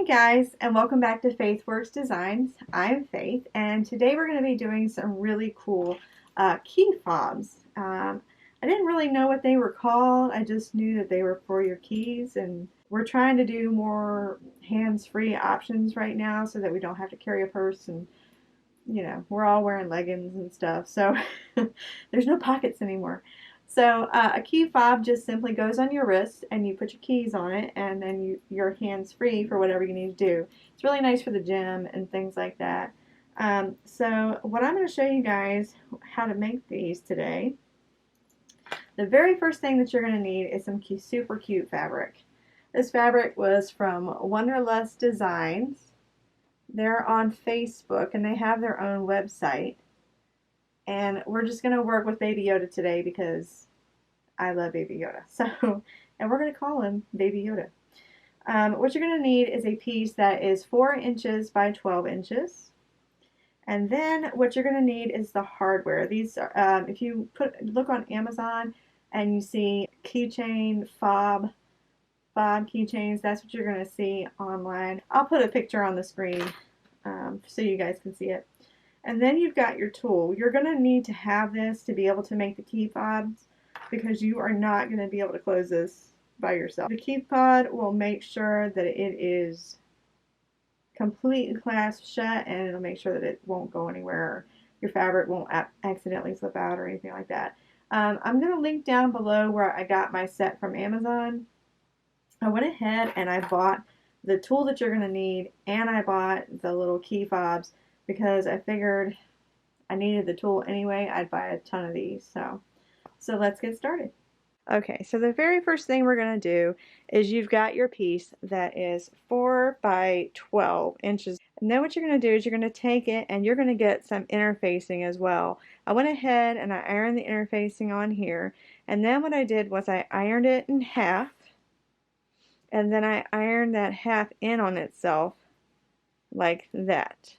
guys, and welcome back to Faith Works Designs. I'm Faith, and today we're going to be doing some really cool key fobs. I didn't really know what they were called. I just knew that they were for your keys, and we're trying to do more hands-free options right now so that we don't have to carry a purse, and we're all wearing leggings and stuff, so there's no pockets anymore. So a key fob just simply goes on your wrist and you put your keys on it, and then your hands free for whatever you need to do. It's really nice for the gym and things like that. So what I'm going to show you guys how to make these today. The very first thing that you're going to need is some super cute fabric. This fabric was from Wonderlust Designs. They're on Facebook and they have their own website. And we're just going to work with Baby Yoda today because I love Baby Yoda. So, and we're going to call him Baby Yoda. What you're going to need is a piece that is 4 inches by 12 inches. And then what you're going to need is the hardware. These are, if you look on Amazon and you see keychain, fob keychains, that's what you're going to see online. I'll put a picture on the screen so you guys can see it. And then you've got your tool. You're going to need to have this to be able to make the key fobs because you are not going to be able to close this by yourself. The key fob will make sure that it is completely clasped shut, and it'll make sure that it won't go anywhere, or your fabric won't accidentally slip out or anything like that. I'm going to link down below where I got my set from Amazon. I went ahead and I bought the tool that you're going to need, and I bought the little key fobs because I figured I needed the tool anyway. I'd buy a ton of these. So let's get started. Okay, so the very first thing we're going to do is you've got your piece that is 4 by 12 inches. And then what you're going to do is you're going to take it and you're going to get some interfacing as well. I went ahead and I ironed the interfacing on here. And then what I did was I ironed it in half. And then I ironed that half in on itself like that.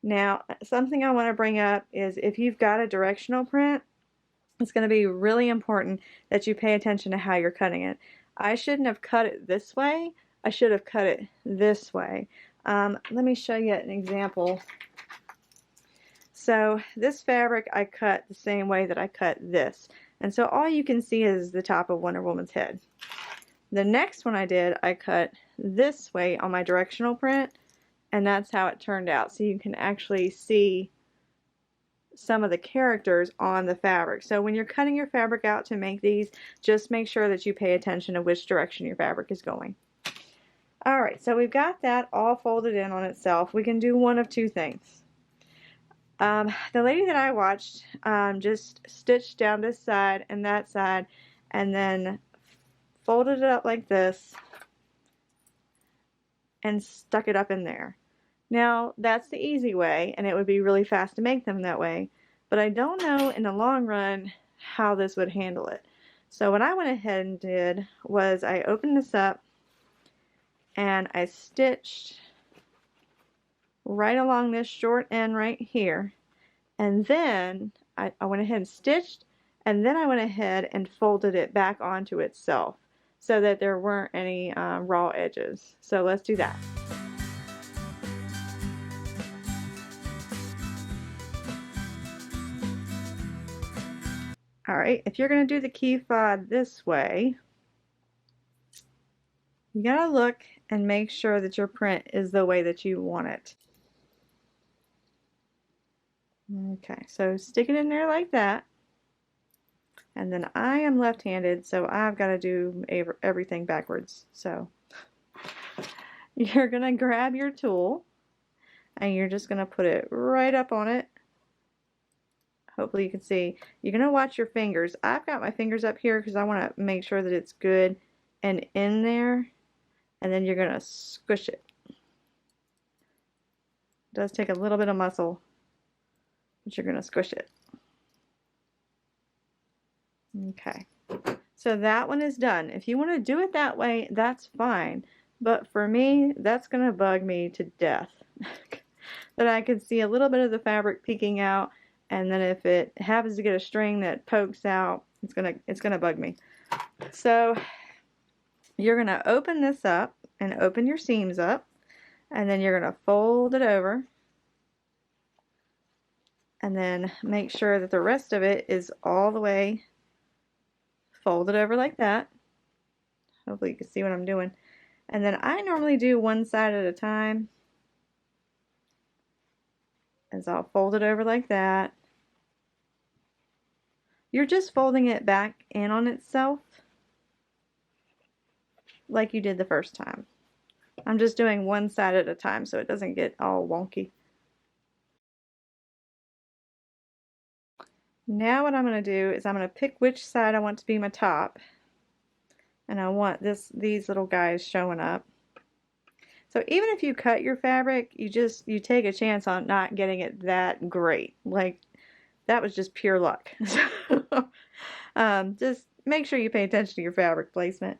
Now, something I want to bring up is if you've got a directional print, it's going to be really important that you pay attention to how you're cutting it. I shouldn't have cut it this way. I should have cut it this way. Let me show you an example. So this fabric I cut the same way that I cut this. And so all you can see is the top of Wonder Woman's head. The next one I did, I cut this way on my directional print. And that's how it turned out. So you can actually see some of the characters on the fabric. So when you're cutting your fabric out to make these, just make sure that you pay attention to which direction your fabric is going. Alright, so we've got that all folded in on itself. We can do one of two things. The lady that I watched just stitched down this side and that side and then folded it up like this and stuck it up in there. Now, that's the easy way, and it would be really fast to make them that way, but I don't know in the long run how this would handle it. So what I went ahead and did was I opened this up, and I stitched right along this short end right here, and then I went ahead and stitched, and then I went ahead and folded it back onto itself so that there weren't any raw edges. So let's do that. Alright, if you're going to do the key fob this way, you gotta look and make sure that your print is the way that you want it. Okay, so stick it in there like that. And then I am left-handed, so I've got to do everything backwards. So you're going to grab your tool and you're just going to put it right up on it. Hopefully you can see. You're going to watch your fingers. I've got my fingers up here because I want to make sure that it's good and in there. And then you're going to squish it. It does take a little bit of muscle, but you're going to squish it. Okay. So that one is done. If you want to do it that way, that's fine. But for me, that's going to bug me to death. That I can see a little bit of the fabric peeking out. And then if it happens to get a string that pokes out, it's gonna bug me. So you're gonna open this up and open your seams up, And then you're going to fold it over. And then make sure that the rest of it is all the way folded over like that. Hopefully you can see what I'm doing. And then I normally do one side at a time. As I'll fold it over like that. You're just folding it back in on itself like you did the first time. I'm just doing one side at a time so it doesn't get all wonky. Now what I'm going to do is I'm going to pick which side I want to be my top. And I want these little guys showing up. So even if you cut your fabric, you take a chance on not getting it that great. Like that was just pure luck. Just make sure you pay attention to your fabric placement.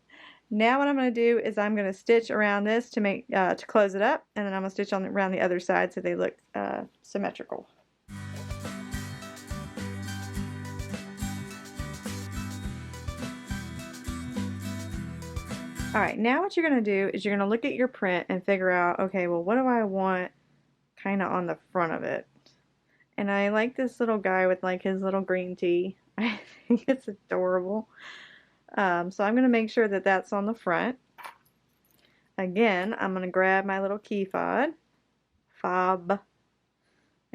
Now what I'm going to do is I'm going to stitch around this to close it up, and then I'm going to stitch around the other side so they look symmetrical. Alright, now what you're going to do is you're going to look at your print and figure out, okay, well, what do I want kind of on the front of it? And I like this little guy with like his little green tee. I think it's adorable. So I'm going to make sure that that's on the front. Again, I'm going to grab my little key fob. I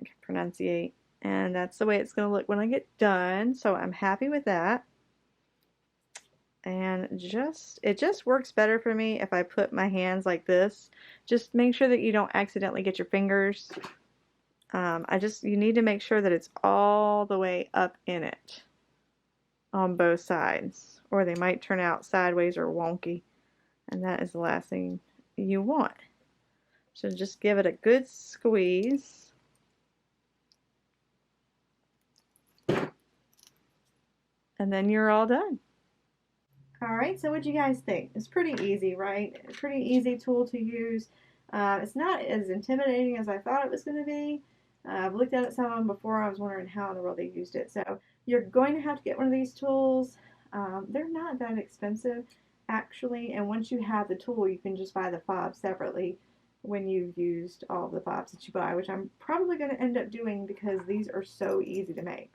can pronunciate. And that's the way it's going to look when I get done. So I'm happy with that. And it just works better for me if I put my hands like this. Just make sure that you don't accidentally get your fingers. You need to make sure that it's all the way up in it on both sides, or they might turn out sideways or wonky, and that is the last thing you want. So just give it a good squeeze. And then you're all done. Alright, so what do you guys think? It's pretty easy, right? A pretty easy tool to use. It's not as intimidating as I thought it was going to be. I've looked at some of them before. I was wondering how in the world they used it. So you're going to have to get one of these tools. They're not that expensive, actually. And once you have the tool, you can just buy the fobs separately when you've used all the fobs that you buy, which I'm probably going to end up doing because these are so easy to make.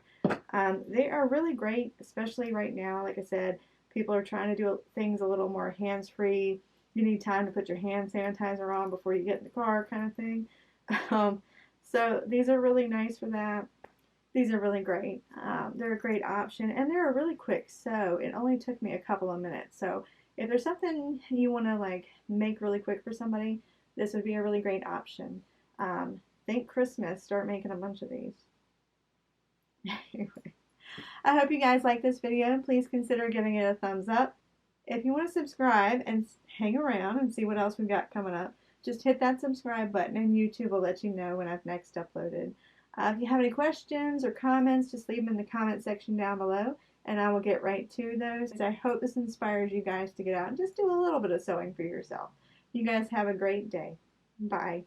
They are really great, especially right now. Like I said, people are trying to do things a little more hands-free. You need time to put your hand sanitizer on before you get in the car, kind of thing. So these are really nice for that. These are really great. They're a great option, and they're really quick. So it only took me a couple of minutes. So if there's something you want to like make really quick for somebody, this would be a really great option. Think Christmas. Start making a bunch of these. Anyway. I hope you guys like this video. Please consider giving it a thumbs up. If you want to subscribe and hang around and see what else we've got coming up, just hit that subscribe button and YouTube will let you know when I've next uploaded. If you have any questions or comments, just leave them in the comment section down below and I will get right to those. I hope this inspires you guys to get out and just do a little bit of sewing for yourself. You guys have a great day. Bye.